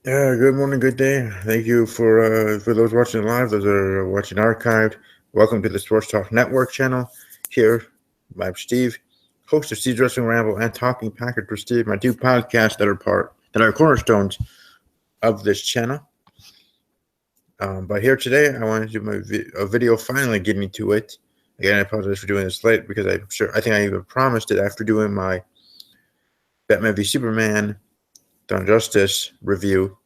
Yeah, good morning, good day. Thank you for those watching live, those are watching archived. Welcome to the Sports Talk Network channel. Here, I'm Steve, host of Steve's Wrestling Ramble and Talking Package for Steve, my two podcasts that are cornerstones of this channel. But here today, I wanted to do a video finally getting to it. Again, I apologize for doing this late because I think I even promised it after doing my Batman v Superman Dawn Justice review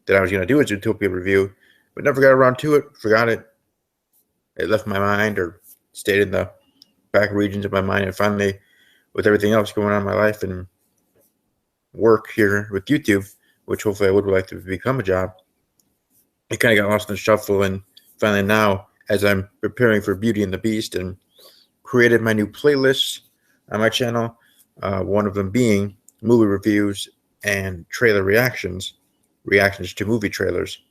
that I was going to do a Zootopia review, but never got around to it. Forgot it. It left my mind or stayed in the back regions of my mind. And finally, with everything else going on in my life and work here with YouTube, which hopefully I would like to become a job, it kind of got lost in the shuffle. And finally, now, as I'm preparing for Beauty and the Beast and created my new playlists on my channel, one of them being movie reviews and trailer reactions to movie trailers.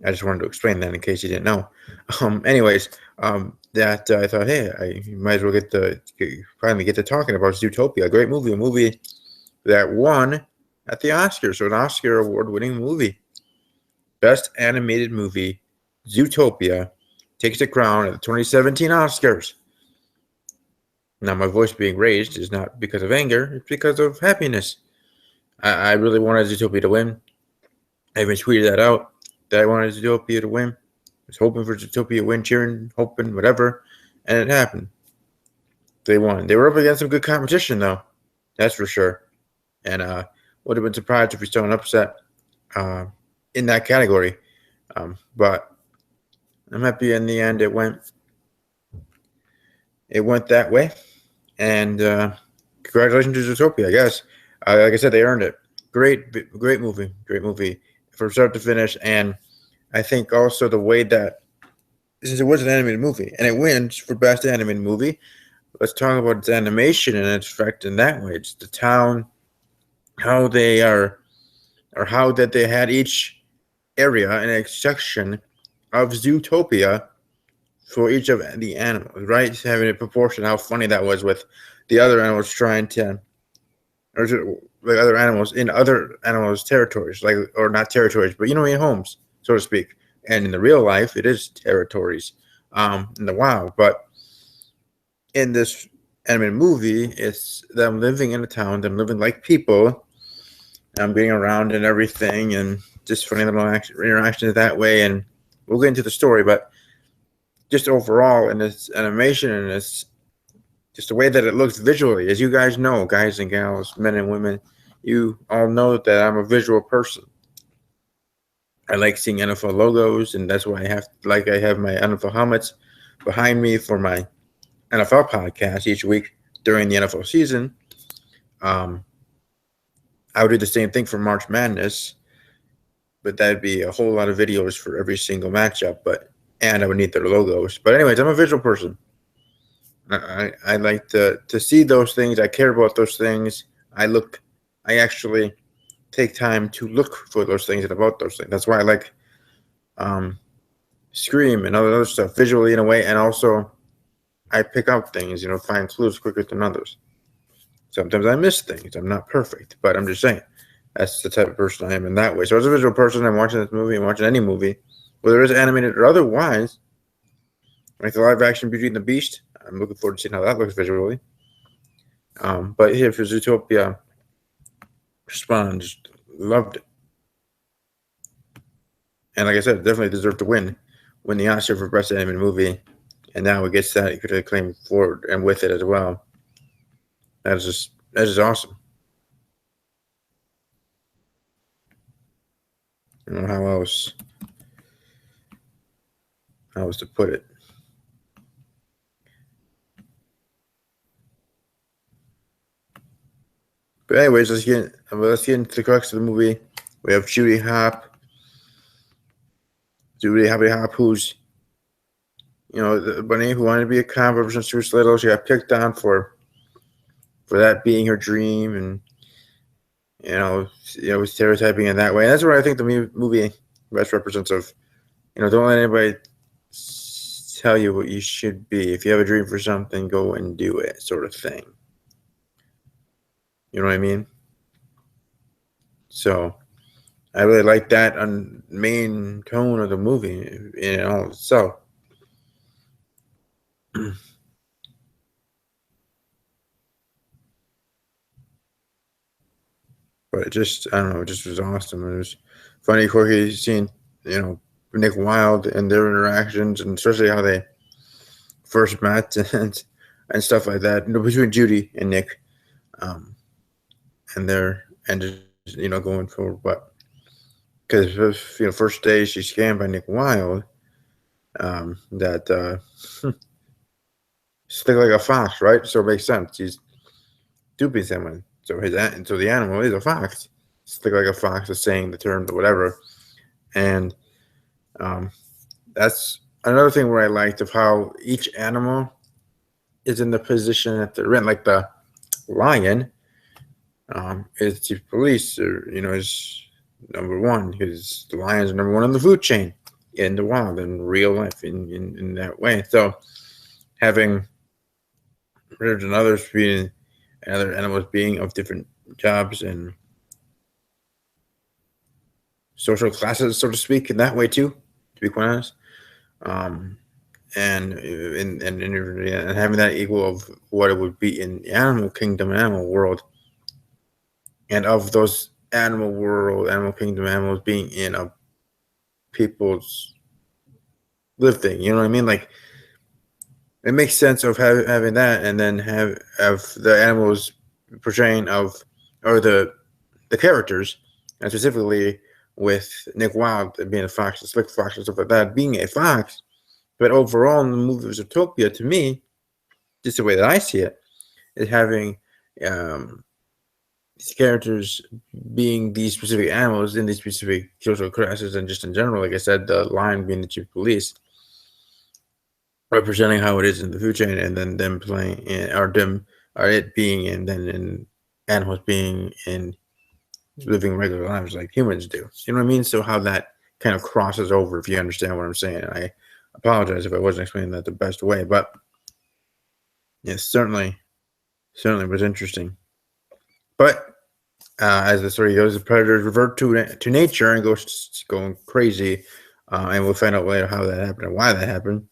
I just wanted to explain that in case you didn't know. Anyways, that I thought, hey, I might as well finally get to talking about Zootopia, a great movie, a movie that won at the Oscars, so an Oscar award-winning movie, best animated movie. Zootopia takes the crown at the 2017 Oscars. Now, my voice being raised is not because of anger; it's because of happiness. I really wanted Zootopia to win. I even tweeted that out that I wanted Zootopia to win. I was hoping for Zootopia to win, cheering, hoping, whatever, and it happened. They won. They were up against some good competition, though. That's for sure. And would have been surprised if we saw an upset in that category. But I'm happy in the end it went that way. And congratulations to Zootopia, I guess. Like I said, they earned it. Great movie from start to finish. And I think also the way that, since it was an animated movie and it wins for best animated movie, let's talk about its animation and its effect in that way. It's the town, how they are, or how that they had each area and a section of Zootopia for each of the animals, right? Having a proportion, how funny that was with the other animals trying to, or like other animals in other animals' territories, like, or not territories, but in homes, so to speak. And in the real life, it is territories in the wild. But in this animated movie, it's them living in a town, them living like people, being around and everything, and just funny little interactions that way. And we'll get into the story, but just overall in its animation and its just the way that it looks visually, as you guys know, guys and gals, men and women, you all know that I'm a visual person. I like seeing NFL logos, and that's why I have my NFL helmets behind me for my NFL podcast each week during the NFL season. I would do the same thing for March Madness, but that'd be a whole lot of videos for every single matchup. And I would need their logos. But anyways, I'm a visual person. I like to see those things. I care about those things. I actually take time to look for those things and about those things. That's why I like Scream and other stuff visually in a way, and also I pick up things, find clues quicker than others. Sometimes I miss things. I'm not perfect, but I'm just saying that's the type of person I am in that way. So as a visual person, I'm watching this movie, I'm watching any movie, whether it's animated or otherwise, like the live action Beauty and the Beast. I'm looking forward to seeing how that looks visually. But here for Zootopia, Spawn just loved it. And like I said, definitely deserved to win the Oscar for Best Animated Movie. And now it gets that critical acclaim forward and with it as well. That is awesome. I don't know how else to put it. But anyways, let's get into the crux of the movie. We have Judy Hop, who's the bunny who wanted to be a cop ever since she was little. She got picked on for that being her dream, and stereotyping in that way. And that's what I think the movie best represents of. Don't let anybody tell you what you should be. If you have a dream for something, go and do it, sort of thing. You know what I mean? So I really like that on main tone of the movie in all itself. But it just, I don't know, it just was awesome. It was funny, quirky, seeing, you know, Nick Wilde and their interactions, and especially how they first met and stuff like that. Between Judy and Nick, um, and their and just going for what, because first day she's scammed by Nick Wilde, that stick like a fox, right? So it makes sense. He's duping someone. So the animal is a fox. Stick like a fox is saying the term or whatever, and um, that's another thing where I liked of how each animal is in the position that they're in. Like the lion, is chief police, or is number one, because the lion's number one on the food chain in the wild, in real life, in that way. So having birds and others being and other animals being of different jobs and social classes, so to speak, in that way too, to be quite honest. Um, and having that equal of what it would be in the animal kingdom, animal world, and of those animal world, animal kingdom animals being in a people's live thing. You know what I mean? Like it makes sense of having that, and then have the animals portraying of, or the characters, and specifically with Nick Wilde being a fox, the slick fox, and stuff like that, being a fox. But overall, in the movie of Zootopia, to me, just the way that I see it, is having um, these characters being these specific animals in these specific social classes, and just in general, like I said, the lion being the chief of police, representing how it is in the food chain, and then them playing, or it being, and then in animals being in living regular lives like humans do. You know what I mean? So how that kind of crosses over, if you understand what I'm saying. I apologize if I wasn't explaining that the best way, but yes, certainly was interesting. But as the story goes, the predators revert to nature and goes going crazy, and we'll find out later how that happened and why that happened.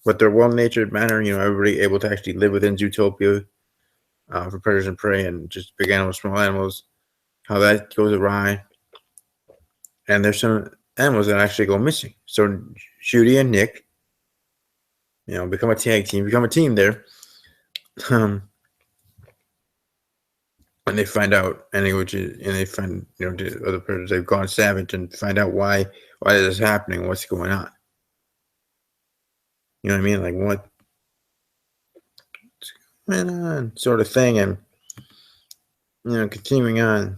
But they're well-natured manner, everybody able to actually live within Zootopia, for predators and prey, and just big animals, small animals, how that goes awry. And there's some animals that actually go missing. So Judy and Nick, become a tag team, become a team there. And they find out, and they find, the other predators, they've gone savage, and find out why this is happening, what's going on. You know what I mean? Like what's going on, sort of thing, and continuing on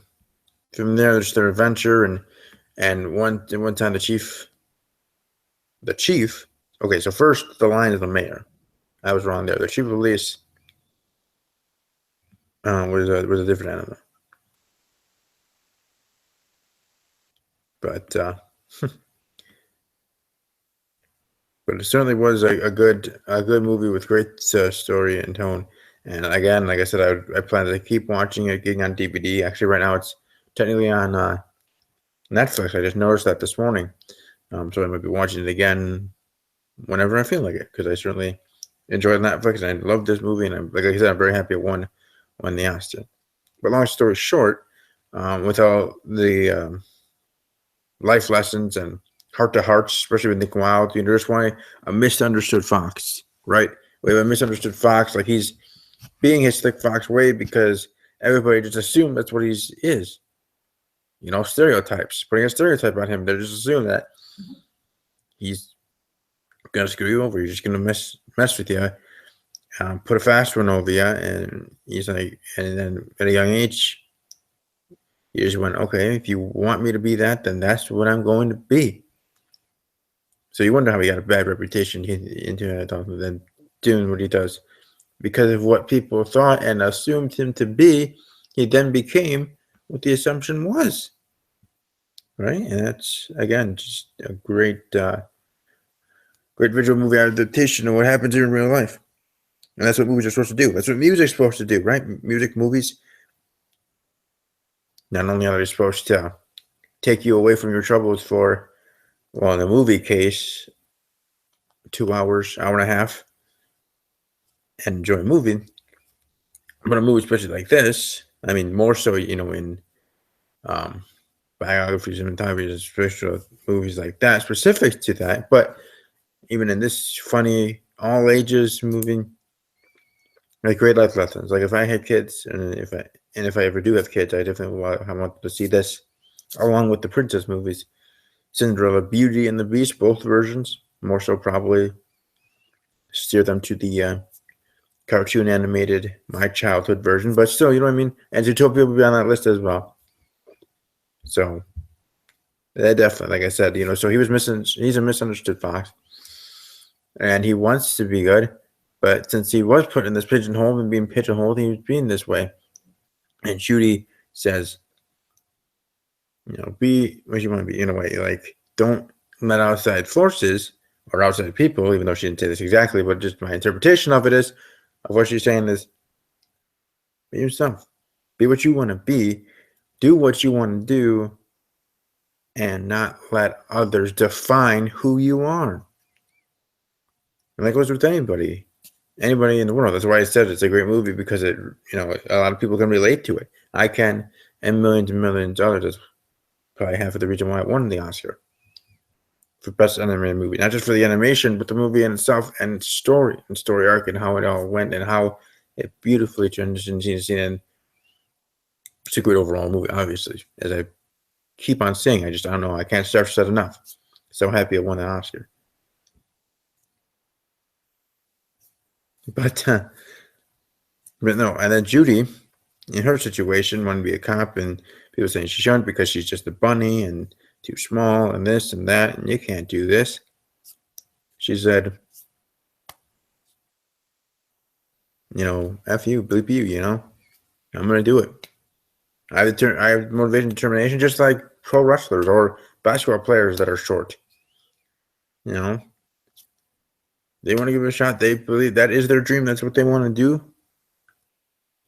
from there. There's their adventure, and one time the chief. Okay, so first the lion is the mayor. I was wrong there. The chief of police was a different animal, but but it certainly was a good movie with great story and tone. And again, like I said, I plan to keep watching it, getting on DVD. Actually, right now it's technically on Netflix. I just noticed that this morning, so I might be watching it again whenever I feel like it, because I certainly enjoyed Netflix and I love this movie. And like I said, I'm very happy it won the Oscar. But long story short, with all the life lessons and heart to hearts, especially with Nick Wilde, there's why a misunderstood fox, right? We have a misunderstood fox, like he's being his slick fox way because everybody just assumed that's what he is. Stereotypes, putting a stereotype on him. They just assume that he's gonna screw you over. He's just gonna mess with you, put a fast one over you, and he's like, and then at a young age, he just went, okay, if you want me to be that, then that's what I'm going to be. So you wonder how he got a bad reputation into then doing what he does. Because of what people thought and assumed him to be, he then became what the assumption was. Right? And that's, again, just a great visual movie adaptation of what happens here in real life. And that's what movies are supposed to do. That's what music's supposed to do, right? Music, movies, not only are they supposed to take you away from your troubles for, well, in the movie case, 2 hours, hour and a half, and enjoy a movie. But a movie, especially like this, I mean, more so, in um, biographies and biographies, special movies like that, specific to that. But even in this funny, all ages movie, like great life lessons. Like if I had kids, and if I ever do have kids, I definitely want to see this along with the princess movies, Cinderella, Beauty and the Beast, both versions. More so, probably steer them to the cartoon animated my childhood version, but still, you know what I mean. And Zootopia will be on that list as well. So that definitely, like I said, so he's a misunderstood fox, and he wants to be good, but since he was put in this pigeonhole and being pigeonholed, he was being this way. And Judy says, be what you want to be in a way. Like, don't let outside forces or outside people, even though she didn't say this exactly, but just my interpretation of it is, of what she's saying is, be yourself. Be what you want to be. Do what you want to do, and not let others define who you are. And that goes with anybody in the world. That's why I said it's a great movie, because a lot of people can relate to it. I can, and millions of others. That's probably half of the reason why it won the Oscar for best animated movie. Not just for the animation, but the movie in itself and story arc and how it all went and how it beautifully transitioned scene. And it's a great overall movie, obviously, as I keep on saying. I don't know. I can't stress that enough. So happy it won an Oscar. But no. And then Judy, in her situation, wanted to be a cop, and people saying she shouldn't because she's just a bunny and too small and this and that, and you can't do this. She said, F you, bleep you, I'm going to do it. I have motivation, determination, just like pro wrestlers or basketball players that are short. They want to give it a shot. They believe that is their dream. That's what they want to do.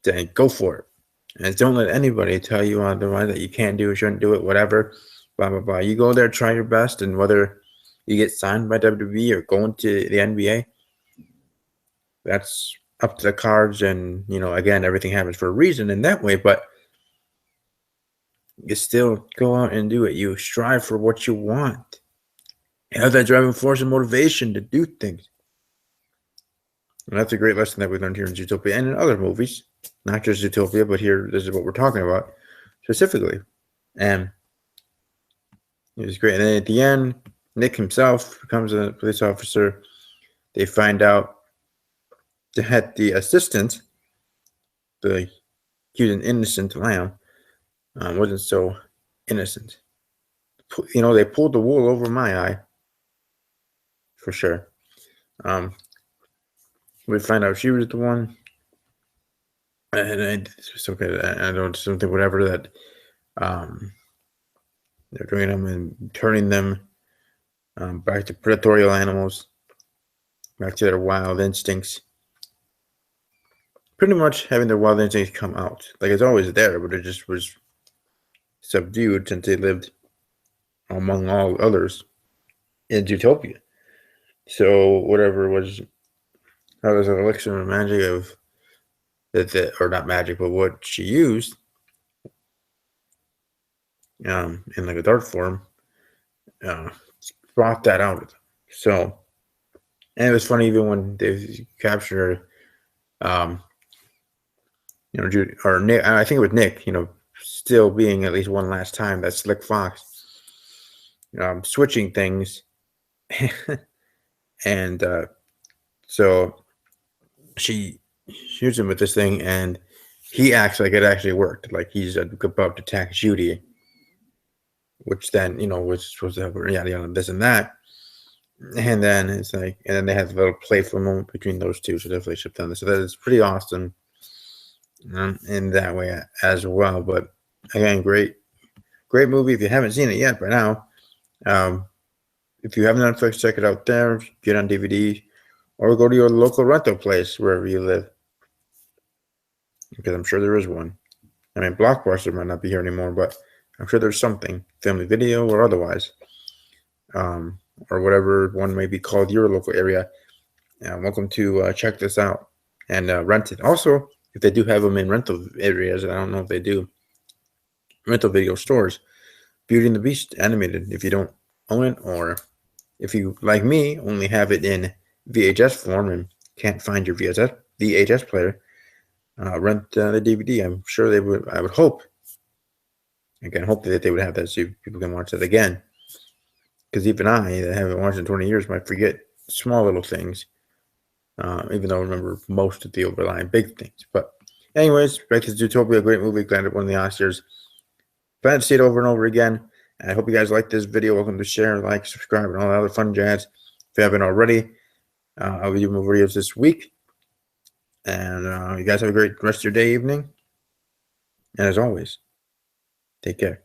Then go for it. And don't let anybody tell you otherwise, that you can't do it, shouldn't do it, whatever, blah, blah, blah. You go there, try your best, and whether you get signed by WWE or going to the NBA, that's up to the cards. And, again, everything happens for a reason in that way, but you still go out and do it. You strive for what you want. You have that driving force and motivation to do things. And that's a great lesson that we learned here in Zootopia and in other movies. Not just Zootopia, but here, this is what we're talking about specifically. And it was great. And then at the end, Nick himself becomes a police officer. They find out that the assistant, he was an innocent lamb, wasn't so innocent. They pulled the wool over my eye, for sure. We find out she was the one, and it's okay. I don't something whatever that they're doing them and turning them back to predatory animals, back to their wild instincts. Pretty much having their wild instincts come out. Like, it's always there, but it just was subdued since they lived among all others in Zootopia. So whatever was, that was an elixir of magic of that, or not magic, but what she used, in like a dark form, brought that out of them. So, and it was funny even when they captured her, Judy, or Nick, I think it was Nick, still being at least one last time that slick fox, switching things. And so she shoots him with this thing, and he acts like it actually worked. Like he's about to attack Judy, which then, was supposed to have this and that. And then it's like, and then they have a little playful moment between those two. So definitely shipped on this. So that is pretty awesome in that way as well. But again, great movie. If you haven't seen it yet by now, if you have Netflix, check it out there. Get on DVD, or go to your local rental place wherever you live, because I'm sure there is one. I mean, Blockbuster might not be here anymore, but I'm sure there's something, family video or otherwise, or whatever one may be called your local area. Welcome to check this out and rent it. Also, if they do have them in rental areas, and I don't know if they do, rental video stores, Beauty and the Beast animated. If you don't own it, or if you, like me, only have it in VHS form and can't find your VHS player, rent the DVD. I'm sure they would. I would hope. Again, hope that they would have that so people can watch that again. Because even I, that haven't watched in 20 years, might forget small little things. Even though I remember most of the overlying big things. But anyways, back to Zootopia, a great movie. Glad it won the Oscars. Glad to see it over and over again. And I hope you guys like this video. Welcome to share, like, subscribe, and all that other fun jazz. If you haven't already, I'll be doing more videos this week. And you guys have a great rest of your day, evening. And as always, take care.